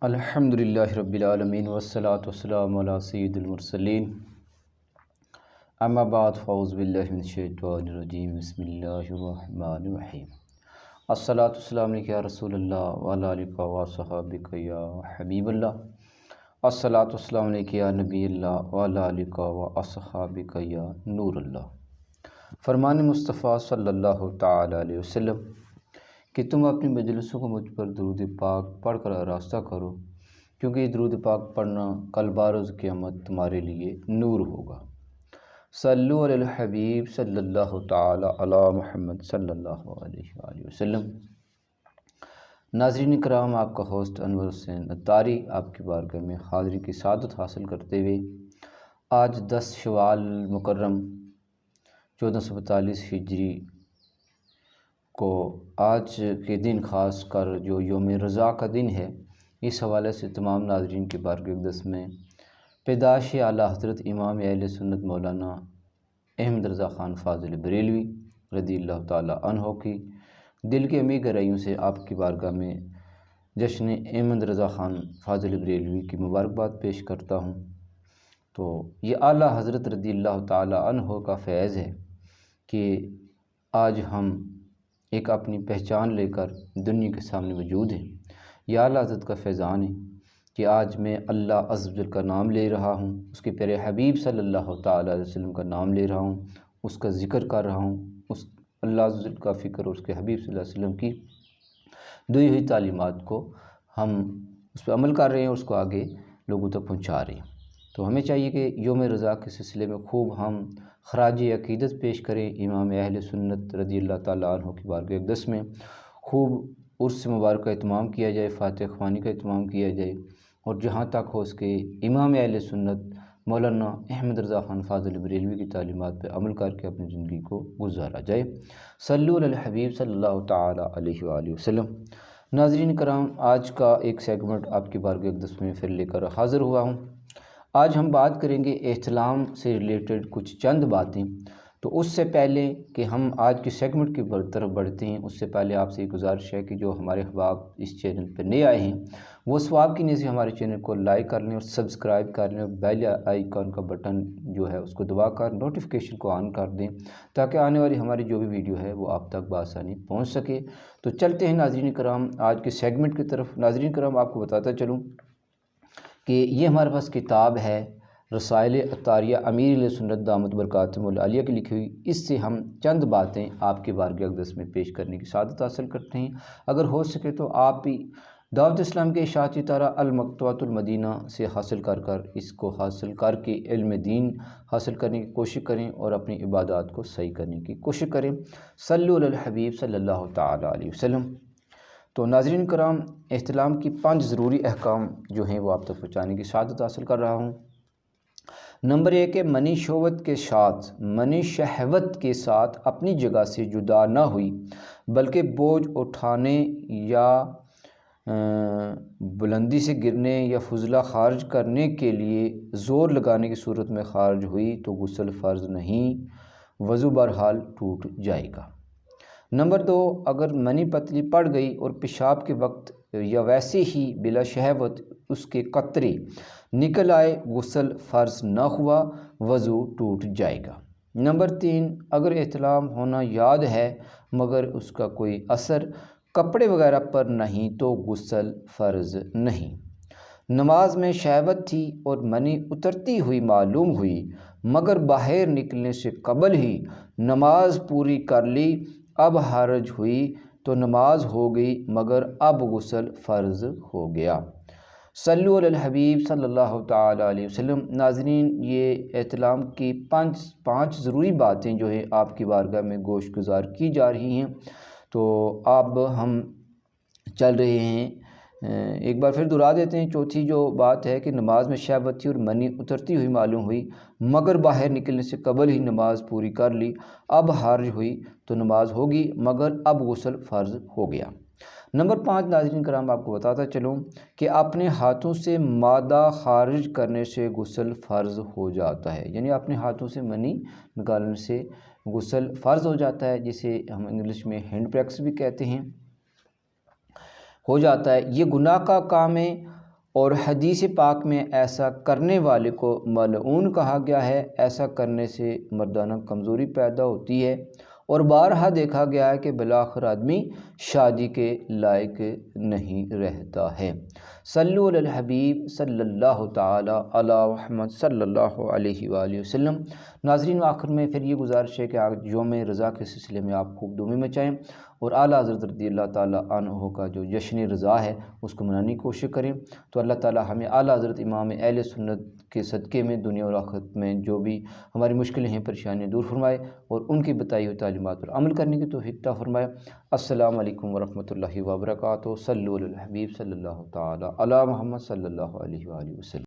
الحمدللہ رب العالمین والصلاة والسلام علی سید المرسلین اما بعد فاعوذ باللہ من الشیطان الرجیم بسم اللہ الرحمن الرحیم الصلاة والسلام علیکہ یا رسول اللہ وعلی آلکہ وصحابکہ یا حبیب اللہ الصلاة والسلام علیکہ یا نبی اللہ وعلی آلکہ وصحابکہ یا نور اللہ۔ فرمان مصطفیٰ صلی اللہ تعالی علیہ وسلم کہ تم اپنی مجلسوں کو مجھ پر درود پاک پڑھ کر آراستہ کرو، کیونکہ یہ درود پاک پڑھنا کل بروز قیامت تمہارے لیے نور ہوگا۔ صلو علی الحبیب صلی اللہ تعالی علی محمد صلی اللہ علیہ وآلہ وسلم۔ ناظرین کرام، آپ کا ہوسٹ انور عطاری آپ کی بارگاہ میں حاضری کی سعادت حاصل کرتے ہوئے آج 10 شوال مکرم 1442 ہجری کو آج کے دن خاص کر جو یوم رضا کا دن ہے، اس حوالے سے تمام ناظرین کی بارگاہ اقدس میں پیدائش اعلیٰ حضرت امام اہل سنت مولانا احمد رضا خان فاضل بریلوی رضی اللہ تعالیٰ عنہ کی دل کے عمیق گہرائیوں سے آپ کی بارگاہ میں جشن احمد رضا خان فاضل بریلوی کی مبارکباد پیش کرتا ہوں۔ تو یہ اعلیٰ حضرت رضی اللہ تعالیٰ عنہ کا فیض ہے کہ آج ہم ایک اپنی پہچان لے کر دنیا کے سامنے موجود ہیں۔ یہ اعلیٰ حضرت کا فیضان ہے کہ آج میں اللہ عز و جل کا نام لے رہا ہوں، اس کے پیارے حبیب صلی اللہ تعالیٰ علیہ وسلم کا نام لے رہا ہوں، اس کا ذکر کر رہا ہوں، اس اللہ عز و جل کا فکر اور اس کے حبیب صلی اللہ علیہ وسلم کی دی ہوئی تعلیمات کو ہم اس پہ عمل کر رہے ہیں اور اس کو آگے لوگوں تک پہنچا رہے ہیں۔ تو ہمیں چاہیے کہ یوم رضا کے سلسلے میں خوب ہم خراج عقیدت پیش کریں، امام اہل سنت رضی اللہ تعالیٰ عنہ کی بارگاہ اقدس میں خوب عرس مبارک کا اہتمام کیا جائے، فاتح خوانی کا اہتمام کیا جائے، اور جہاں تک ہو سکے امام اہل سنت مولانا احمد رضا خان فاضل بریلوی کی تعلیمات پہ عمل کر کے اپنی زندگی کو گزارا جائے۔ صلو علی الحبیب صلی اللہ تعالیٰ علیہ وآلہ وسلم۔ ناظرین کرام، آج کا ایک سیگمنٹ آپ کی بارگاہ اقدس میں پھر لے کر حاضر ہوا ہوں۔ آج ہم بات کریں گے احتلام سے ریلیٹڈ کچھ چند باتیں۔ تو اس سے پہلے کہ ہم آج کے سیگمنٹ کی طرف بڑھتے ہیں، اس سے پہلے آپ سے یہ گزارش ہے کہ جو ہمارے احباب اس چینل پہ نئے آئے ہیں وہ ثواب کی نیت سے ہمارے چینل کو لائک کر لیں اور سبسکرائب کر لیں، اور بیل آئیکن کا بٹن جو ہے اس کو دبا کر نوٹیفیکیشن کو آن کر دیں تاکہ آنے والی ہماری جو بھی ویڈیو ہے وہ آپ تک بآسانی پہنچ سکے۔ تو چلتے ہیں ناظرین کرام آج کے سیگمنٹ کی طرف۔ ناظرین کرام، آپ کو بتاتا چلوں کہ یہ ہمارے پاس کتاب ہے رسائل عطاریہ امیر علیہ سنت دامت برکاتہم العالیہ کی لکھی ہوئی۔ اس سے ہم چند باتیں آپ کے بارگاہ اقدس میں پیش کرنے کی سعادت حاصل کرتے ہیں۔ اگر ہو سکے تو آپ بھی دعوت اسلام کے اشاعتی ادارہ المدنی سے حاصل کر اس کو حاصل کر کے علم دین حاصل کرنے کی کوشش کریں اور اپنی عبادات کو صحیح کرنے کی کوشش کریں۔ صلو علی الحبیب صلی اللہ تعالیٰ علیہ وسلم۔ تو ناظرین کرام، احتلام کی 5 ضروری احکام جو ہیں وہ آپ تک پہنچانے کی سعادت حاصل کر رہا ہوں۔ نمبر 1 ہے منی شہوت کے ساتھ اپنی جگہ سے جدا نہ ہوئی، بلکہ بوجھ اٹھانے یا بلندی سے گرنے یا فضلہ خارج کرنے کے لیے زور لگانے کی صورت میں خارج ہوئی تو غسل فرض نہیں، وضو بہرحال ٹوٹ جائے گا۔ نمبر 2، اگر منی پتلی پڑ گئی اور پیشاب کے وقت یا ویسے ہی بلا شہوت اس کے قطرے نکل آئے، غسل فرض نہ ہوا، وضو ٹوٹ جائے گا۔ نمبر 3، اگر احتلام ہونا یاد ہے مگر اس کا کوئی اثر کپڑے وغیرہ پر نہیں تو غسل فرض نہیں۔ نماز میں شہوت تھی اور منی اترتی ہوئی معلوم ہوئی مگر باہر نکلنے سے قبل ہی نماز پوری کر لی، اب حرج ہوئی تو نماز ہو گئی مگر اب غسل فرض ہو گیا۔ صلو علی الحبیب صلی اللہ تعالیٰ علیہ وسلم۔ ناظرین، یہ احتلام کی 5 ضروری باتیں جو ہیں آپ کی بارگاہ میں گوش گزار کی جا رہی ہیں۔ تو اب ہم چل رہے ہیں، ایک بار پھر دہرا دیتے ہیں۔ چوتھی جو بات ہے کہ نماز میں شہوت تھی اور منی اترتی ہوئی معلوم ہوئی مگر باہر نکلنے سے قبل ہی نماز پوری کر لی، اب حرج ہوئی تو نماز ہوگی مگر اب غسل فرض ہو گیا۔ نمبر 5 ناظرین کرام، آپ کو بتاتا چلوں کہ اپنے ہاتھوں سے مادہ خارج کرنے سے غسل فرض ہو جاتا ہے، یعنی اپنے ہاتھوں سے منی نکالنے سے غسل فرض ہو جاتا ہے، جسے ہم انگلش میں ہینڈ پریکس بھی کہتے ہیں، ہو جاتا ہے۔ یہ گناہ کا کام ہے اور حدیث پاک میں ایسا کرنے والے کو ملعون کہا گیا ہے۔ ایسا کرنے سے مردانہ کمزوری پیدا ہوتی ہے اور بارہا دیکھا گیا ہے کہ بالآخر آدمی شادی کے لائق نہیں رہتا ہے۔ صلو علی الحبیب صلی اللہ تعالی علی محمد صلی اللہ علیہ وآلہ وسلم۔ ناظرین، آخر میں پھر یہ گزارش ہے کہ آج یوم رضا کے سلسلے میں آپ خوب دھومیں مچائیں اور اعلیٰ حضرت رضی اللہ تعالیٰ عنہ کا جو جشن رضا ہے اس کو منانے کی کوشش کریں۔ تو اللہ تعالیٰ ہمیں اعلیٰ حضرت امام اہل سنت کے صدقے میں دنیا اور آخرت میں جو بھی ہماری مشکلیں ہیں، پریشانیاں دور فرمائے اور ان کی بتائی ہوئی تعلیمات پر عمل کرنے کی توفیق عطا فرمائے۔ السلام علیکم ورحمۃ اللہ وبرکاتہ۔ صلو علی الحبیب صلی اللہ تعالی علی محمد صلی اللہ علیہ وآلہ وسلم۔